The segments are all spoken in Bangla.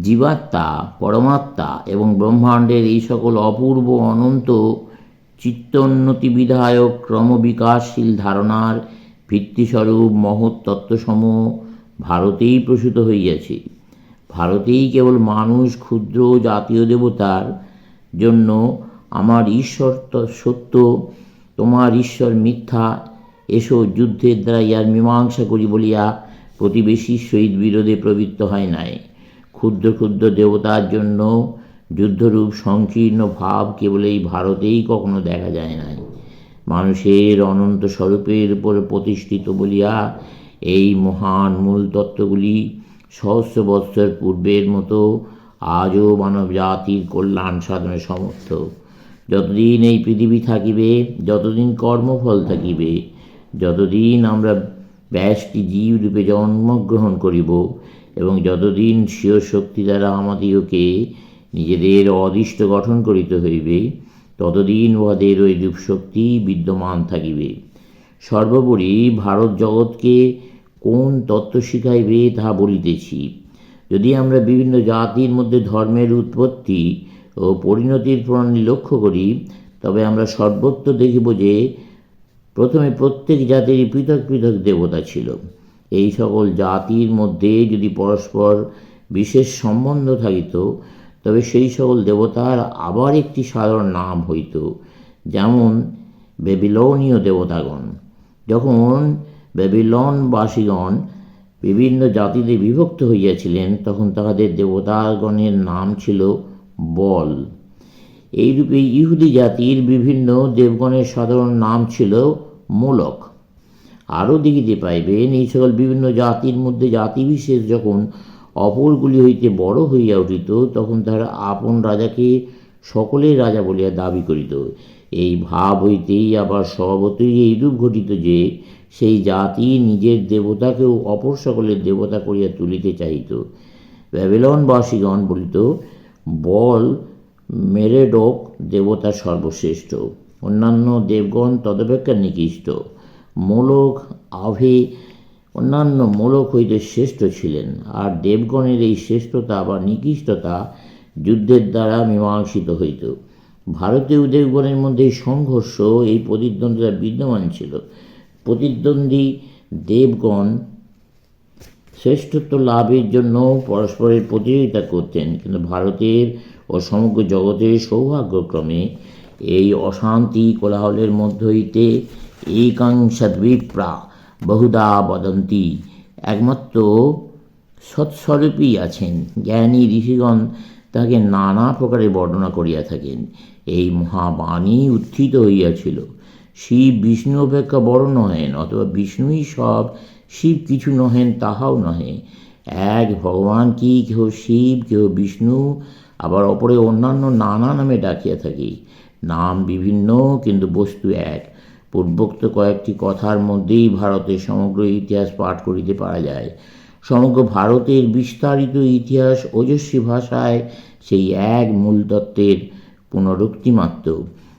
জীবাত্মা, পরমাত্মা এবং ব্রহ্মাণ্ডের এই সকল অপূর্ব অনন্ত চিত্তোন্নতি বিধায়ক ক্রমবিকাশশীল ধারণার ভিত্তিস্বরূপ মহৎ তত্ত্বসমূহ ভারতেই প্রসূত হইয়াছে। ভারতেই কেবল মানুষ ক্ষুদ্র জাতীয় দেবতার জন্য আমার ঈশ্বর সত্য, তোমার ঈশ্বর মিথ্যা, এসো যুদ্ধের দ্বারা ইহার মীমাংসা করি বলিয়া প্রতিবেশীর সহিত বিরোধে প্রবৃত্ত হয় নাই। ক্ষুদ্র ক্ষুদ্র দেবতার জন্য যুদ্ধরূপ সংকীর্ণ ভাব কেবল এই ভারতেই কখনো দেখা যায় নাই। মানুষের অনন্ত স্বরূপের উপর প্রতিষ্ঠিত বলিয়া এই মহান মূল তত্ত্বগুলি সহস্র বৎসর পূর্বের মতো আজও মানব জাতির কল্যাণ সাধনে সমর্থ। যতদিন এই পৃথিবী থাকিবে, যতদিন কর্মফল থাকিবে, যতদিন আমরা ব্যষ্টি জীবরূপে জন্মগ্রহণ করিব এবং যতদিন স্বীয় শক্তি দ্বারা আমাদিগকে নিজেদের অদৃষ্ট গঠন করিতে হইবে, ততদিন উহাদের ওই রূপশক্তি বিদ্যমান থাকিবে। সর্বোপরি ভারত জগৎকে কোন তত্ত্ব শিখাইবে তাহা বলিতেছি। যদি আমরা বিভিন্ন জাতির মধ্যে ধর্মের উৎপত্তি ও পরিণতির প্রণালী লক্ষ্য করি, তবে আমরা সর্বত্র দেখিব যে প্রথমে প্রত্যেক জাতিরই পৃথক পৃথক দেবতা ছিল। এই সকল জাতির মধ্যে যদি পরস্পর বিশেষ সম্বন্ধ থাকিত, তবে সেই সকল দেবতার আবার একটি সাধারণ নাম হইত। যেমন বেবিলনীয় দেবতাগণ। যখন বেবিলনবাসীগণ বিভিন্ন জাতিতে বিভক্ত হইয়াছিলেন, তখন তাহাদের দেবতাগণের নাম ছিল বল। এইরূপে ইহুদি জাতির বিভিন্ন দেবগণের সাধারণ নাম ছিল মোলক। আরও দেখিতে পাইবেন, এই সকল বিভিন্ন জাতির মধ্যে জাতিবিশেষ যখন অপরগুলি হইতে বড় হইয়া উঠিত, তখন তাহারা আপন রাজাকে সকলের রাজা বলিয়া দাবি করিত। এই ভাব হইতেই আবার স্বভাবতই এইরূপ ঘটিত যে সেই জাতি নিজের দেবতাকেও অপর সকলের দেবতা করিয়া তুলিতে চাহিত। ব্যাবিলনবাসীগণ বলিত, বল মেরেডোক দেবতা সর্বশ্রেষ্ঠ, অন্যান্য দেবগণ তদপেক্ষা নিকৃষ্ট। মোলক আভে অন্যান্য মোলক হইতে শ্রেষ্ঠ ছিলেন, আর দেবগণের এই শ্রেষ্ঠতা বা নিকৃষ্টতা যুদ্ধের দ্বারা মীমাংসিত হইত। ভারতীয় দেবগণের মধ্যে এই সংঘর্ষ, এই প্রতিদ্বন্দ্বিতা বিদ্যমান ছিল। প্রতিদ্বন্দ্বী দেবগণ শ্রেষ্ঠত্ব লাভের জন্য পরস্পরের প্রতিযোগিতা করতেন, কিন্তু ভারতের ও সমগ্র জগতের সৌভাগ্যক্রমে এই অশান্তি কোলাহলের মধ্য হইতে একাংশদ্বিপ্রা বহুধা বদন্তি, একমাত্র সৎস্বরূপই আছেন। জ্ঞানী ঋষিগণ তাকে নানা প্রকারে বর্ণনা করিয়া থাকেন। এই মহাবাণী উত্থিত হইয়াছিল, শিব বিষ্ণু অপেক্ষা বড় নহেন, অথবা বিষ্ণুই সব, শিব কিছু নহেন তাহাও নহে। এক ভগবান কি কেহ শিব, কেহ বিষ্ণু, আবার অপরে অন্যান্য নানা নামে ডাকিয়া থাকি। নাম বিভিন্ন, কিন্তু বস্তু এক। পূর্বোক্ত কয়েকটি কথার মধ্যেই ভারতের সমগ্র ইতিহাস পাঠ করিতে পারা যায়। সমগ্র ভারতের বিস্তারিত ইতিহাস ওজস্বী ভাষায় সেই এক মূল তত্ত্বের পুনরুক্তি মাত্র।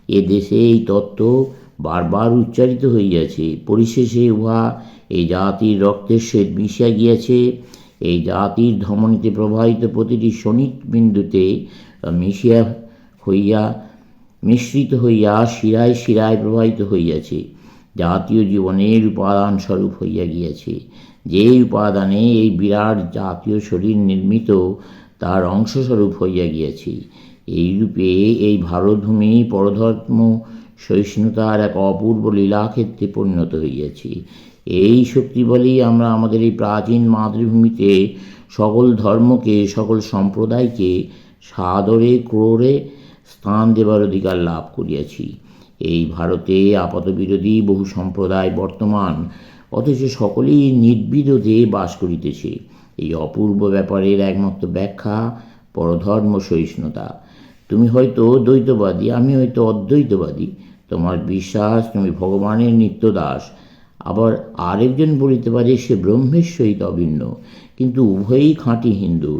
এ দেশে এই তত্ত্ব বারবার উচ্চারিত হইয়াছে। পরিশেষে উহা এই জাতির রক্তের সহিত মিশিয়া গিয়াছে। এই জাতির ধমনীতে প্রবাহিত প্রতিটি শনিক বিন্দুতে মিশ্রিত হইয়া শিরায় শিরায় প্রবাহিত হইয়াছে। জাতীয় জীবনের উপাদান স্বরূপ হইয়া গিয়াছে। যে উপাদানে এই বিরাট জাতীয় শরীর নির্মিত, তার অংশস্বরূপ হইয়া গিয়াছে। এইরূপে এই ভারতভূমি পরধর্ম সহিষ্ণুতার এক অপূর্ব লীলাক্ষেত্রে পরিণত হইয়াছে। এই শক্তি বলেই আমরা আমাদের এই প্রাচীন মাতৃভূমিতে সকল ধর্মকে, সকল সম্প্রদায়কে সাদরে ক্রোড়ে স্থান দেবার অধিকার লাভ করিয়াছি। এই ভারতে আপাতবিরোধী বহু সম্প্রদায় বর্তমান, অথচ সকলেই নির্বিরোধে বাস করিতেছে। এই অপূর্ব ব্যাপারের একমাত্র ব্যাখ্যা পরধর্ম সহিষ্ণুতা। তুমি হয়তো দ্বৈতবাদী, আমি হয়তো অদ্বৈতবাদী। তোমার বিশ্বাস তুমি ভগবানের নিত্যদাস, আবার আরেকজন বলিতে পারে সে ব্রহ্মের সহিত অভিন্ন, কিন্তু উভয়ই খাঁটি হিন্দু।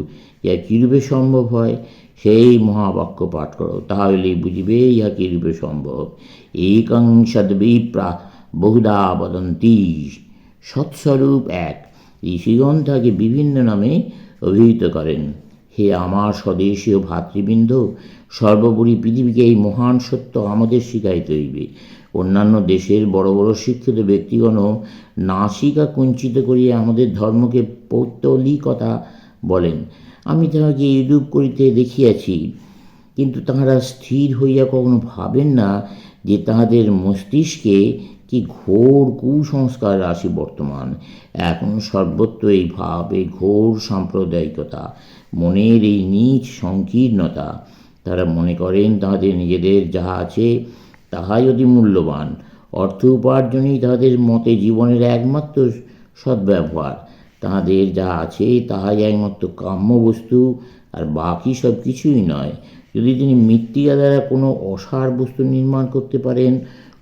ইহা কীরূপে সম্ভব হয়? সেই মহাবাক্য পাঠ করো, তাহলেই বুঝিবে ইহা কীরূপে সম্ভব। একাংশদ্বিপ্রা বহুধা বদন্তি, সৎস্বরূপ এক। ঋষিগণ তাকে বিভিন্ন নামে অভিহিত করেন। হে আমার স্বদেশীয় ভাতৃবৃন্দ, সর্বোপরি পৃথিবীকে এই মহান সত্য আমাদের শিখাইতে হইবে। অন্যান্য দেশের বড় বড় শিক্ষিত ব্যক্তিগণও নাসিকা কুঞ্চিত করিয়া আমাদের ধর্মকে পৌত্তলিকতা বলেন। আমি তাহাকে এইরূপ করিতে দেখিয়াছি, কিন্তু তাহারা স্থির হইয়া কখনো ভাবেন না যে তাহাদের মস্তিষ্কে কি ঘোর কুসংস্কার রাশি বর্তমান। এখন সর্বত্র এই ভাব, এই ঘোর সাম্প্রদায়িকতা, মনের এই নীচ সংকীর্ণতা। তারা মনে করেন তাহাদের নিজেদের যাহা আছে তাহাই অতি মূল্যবান। অর্থ উপার্জনই তাহাদের মতে জীবনের একমাত্র সদ্ব্যবহার। তাহাদের যা আছে তাহাই একমাত্র কাম্য বস্তু, আর বাকি সব কিছুই নয়। যদি তিনি মৃত্তিকা দ্বারা কোনো অসার বস্তু নির্মাণ করতে পারেন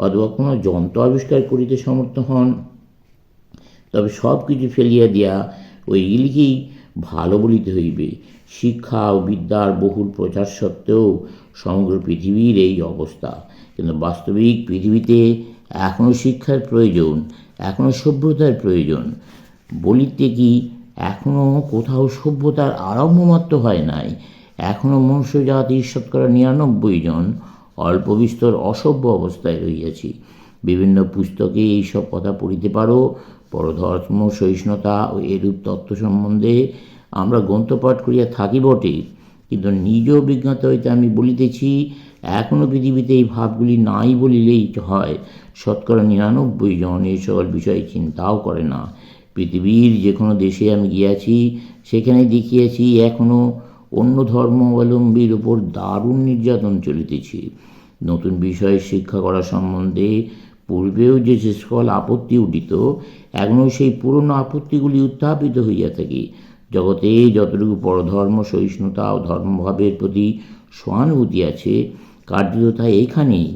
অথবা কোনো যন্ত্র আবিষ্কার করিতে সমর্থ হন, তবে সব কিছু ফেলিয়া দিয়া ওইগুলিকেই ভালো বলিতে হইবে। শিক্ষা ও বিদ্যার বহুল প্রচার সত্ত্বেও সমগ্র পৃথিবীর এই অবস্থা। কিন্তু বাস্তবিক পৃথিবীতে এখনও শিক্ষার প্রয়োজন, এখনও সভ্যতার প্রয়োজন। বলিতে কি এখনও কোথাও সভ্যতার আরম্ভ মাত্র হয় নাই। এখনও মনুষ্য জাতির শতকরা 99 জন অল্প বিস্তর অসভ্য অবস্থায় রহিয়াছি। বিভিন্ন পুস্তকে এইসব কথা পড়িতে পারো। পরধর্ম সহিষ্ণুতা ও এরূপ তত্ত্ব সম্বন্ধে আমরা গ্রন্থপাঠ করিয়া থাকি বটে, কিন্তু নিজ অভিজ্ঞতা হইতে আমি বলিতেছি, এখনও পৃথিবীতে এই ভাবগুলি নাই বলিলেই হয়। শতকরা 99 জন এই সকল বিষয়ে চিন্তাও করে না। পৃথিবীর যে কোনো দেশে আমি গিয়াছি, সেখানে দেখিয়াছি এখনও অন্য ধর্মাবলম্বীর উপর দারুণ নির্যাতন চলিতেছে। নতুন বিষয় শিক্ষা করা সম্বন্ধে পূর্বেও যে সকল আপত্তি উঠিত, এখনও সেই পুরনো আপত্তিগুলি উত্থাপিত হইয়া থাকে। জগতে যতটুকু পরধর্ম সহিষ্ণুতা ও ধর্মভাবের প্রতি সহানুভূতি আছে, কার্যত তা এইখানেই,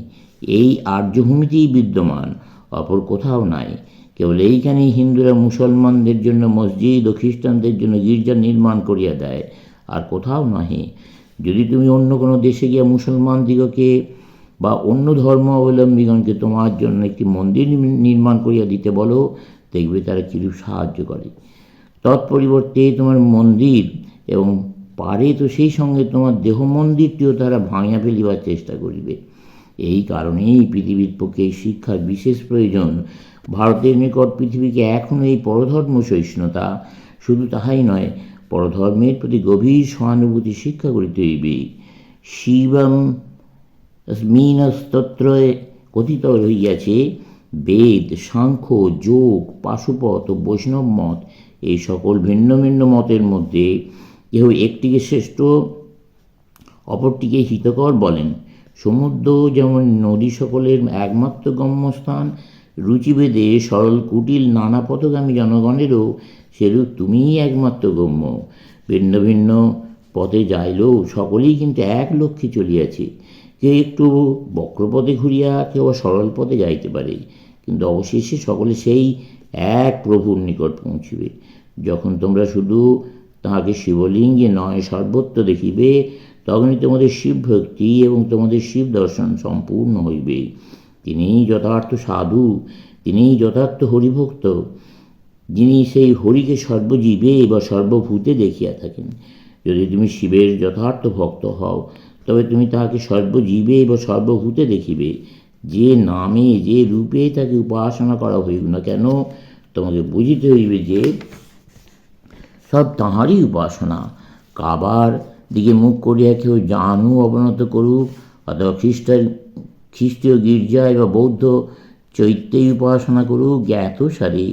এই আর্যভূমিতেই বিদ্যমান, অপর কোথাও নাই। কেবল এইখানেই হিন্দুরা মুসলমানদের জন্য মসজিদ ও খ্রিস্টানদের জন্য গির্জা নির্মাণ করিয়া দেয়, আর কোথাও নহে। যদি তুমি অন্য কোনো দেশে গিয়া মুসলমানদিগকে বা অন্য ধর্ম অবলম্বীগণকে তোমার জন্য একটি মন্দির নির্মাণ করিয়া দিতে বলো, দেখবে তারা কিরূপ সাহায্য করে। তৎপরিবর্তে তোমার মন্দির এবং পারে তো সেই সঙ্গে তোমার দেহ মন্দিরটিও তারা ভাঙিয়া ফেলিবার চেষ্টা করিবে। এই কারণেই পৃথিবীর পক্ষে শিক্ষার বিশেষ প্রয়োজন। ভারতের নিকট পৃথিবীকে এখনও এই পরধর্ম সহিষ্ণুতা, শুধু তাহাই নয়, পরধর্মের প্রতি গভীর সহানুভূতি শিক্ষা করিতে হইবে। শিবম স্মিনস্তত্রে কথিত রহিয়াছে, বেদ, সাংখ্য, যোগ, পাশুপত ও বৈষ্ণব মত, এই সকল ভিন্ন ভিন্ন মতের মধ্যে কেহ একটিকে শ্রেষ্ঠ, অপরটিকে হিতকর বলেন। সমুদ্র যেমন নদী সকলের একমাত্র গম্যস্থান, রুচিভেদে সরল কুটিল নানা পথগামী জনগণেরও সেরূপ তুমিই একমাত্র গম্য। ভিন্ন ভিন্ন পথে যাইলেও সকলেই কিন্তু এক লক্ষ্যে চলিয়াছে। কেউ একটু বক্রপথে ঘুরিয়া কেউ সরল পথে যাইতে পারে, কিন্তু অবশেষে সকলে সেই এক প্রভুর নিকট পৌঁছিবে। যখন তোমরা শুধু তাহাকে শিবলিঙ্গে নয় সর্বত্র দেখিবে, তখনই তোমাদের শিবভক্তি এবং তোমাদের শিব দর্শন সম্পূর্ণ হইবে। তিনিই যথার্থ সাধু, তিনিই যথার্থ হরিভক্ত, যিনি সেই হরিকে সর্বজীবে বা সর্বভূতে দেখিয়া থাকেন। যদি তুমি শিবের যথার্থ ভক্ত হও, তবে তুমি তাহাকে সর্বজীবে বা সর্বভূতে দেখিবে। যে নামে যে রূপে তাকে উপাসনা করা হইব না কেন, তোমাকে বুঝিতে হইবে যে সব তাঁহারই উপাসনা। কাবার দিকে মুখ করিয়া কেউ জানু অবনত করুক, অথবা খ্রিস্টীয় গির্জায় বা বৌদ্ধ চৈত্যেই উপাসনা করুক, জ্ঞাতসারে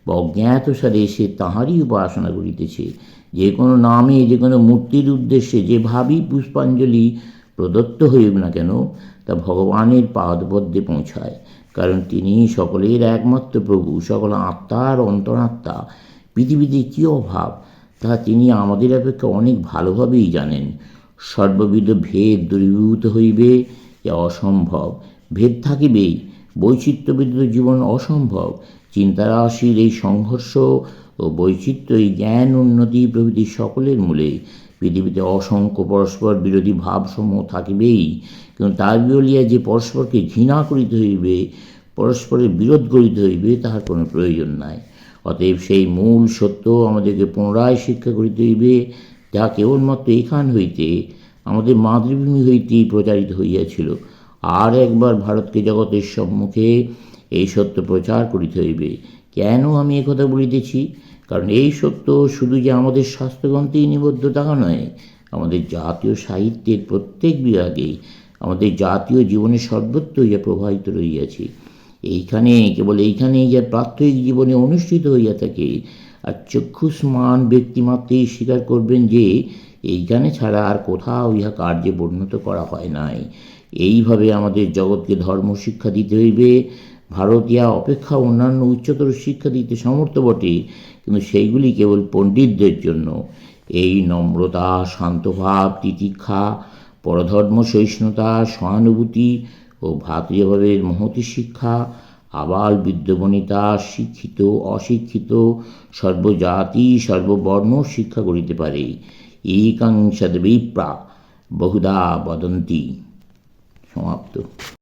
বা অজ্ঞাতসারে সে তাঁহারই উপাসনা করিতেছে। যে কোনো নামে যে কোনো মূর্তির উদ্দেশ্যে যেভাবেই পুষ্পাঞ্জলি প্রদত্ত হইব না কেন, তা ভগবানের পাদপদ্মে পৌঁছায়, কারণ তিনি সকলের একমাত্র প্রভু, সকল আত্মার অন্তরাত্মা। পৃথিবীতে কী অভাব, তা তিনি আমাদের অপেক্ষা অনেক ভালোভাবেই জানেন। সর্ববিধ ভেদ দূরীভূত হইবে, যা অসম্ভব। ভেদ থাকিবেই, বৈচিত্র্যবিদ্যুৎ জীবন অসম্ভব। চিন্তারাশির এই সংঘর্ষ ও বৈচিত্র্যই জ্ঞান, উন্নতি প্রভৃতি সকলের মূলে। পৃথিবীতে অসংখ্য পরস্পর বিরোধী ভাবসমূহ থাকিবেই, কিন্তু তার বলিয়া যে পরস্পরকে ঘৃণা করিতে হইবে, পরস্পরের বিরোধ করিতে হইবে, তাহার কোনো প্রয়োজন নাই। অতএব সেই মূল সত্য আমাদেরকে পুনরায় শিক্ষা করিতে হইবে। যা কেবলমাত্র এখান হইতে আমাদের মাতৃভূমি হইতেই প্রচারিত হইয়াছিল। আর একবার ভারতকে জগতের সম্মুখে এই সত্য প্রচার করিতে হইবে। কেন আমি একথা বলিতেছি? কারণ এই সত্য শুধু যে আমাদের শাস্ত্রগ্রন্থেই নিবদ্ধ তাহা নয়, আমাদের জাতীয় সাহিত্যের প্রত্যেক বিভাগেই, আমাদের জাতীয় জীবনের সর্বত্র ইহা প্রবাহিত রহিয়াছে। কেবল এইখানেই যা প্রাত্যহিক জীবনে অনুষ্ঠিত হইয়া থাকে। আর চক্ষুষ্মান ব্যক্তিমাত্রেই স্বীকার করবেন যে এইখানে ছাড়া আর কোথাও ইহা কার্যে পরিণত করা হয় নাই। এইভাবে আমাদের জগৎকে ধর্ম শিক্ষা দিতে হইবে। ভারত ইহা অপেক্ষা অন্যান্য উচ্চতর শিক্ষা দিতে সমর্থ বটে, কিন্তু সেইগুলি কেবল পণ্ডিতদের জন্য। এই নম্রতা, শান্তভাব, তিতিক্ষা, পরধর্ম সহিষ্ণুতা, সহানুভূতি ও ভ্রাতৃভাবের মহতী শিক্ষা আবাল বৃদ্ধবনিতা, শিক্ষিত অশিক্ষিত, সর্বজাতি সর্ববর্ণ শিক্ষা করিতে পারে। একাং সদ্বিপ্রা বহুধা বদন্তি। সমাপ্ত।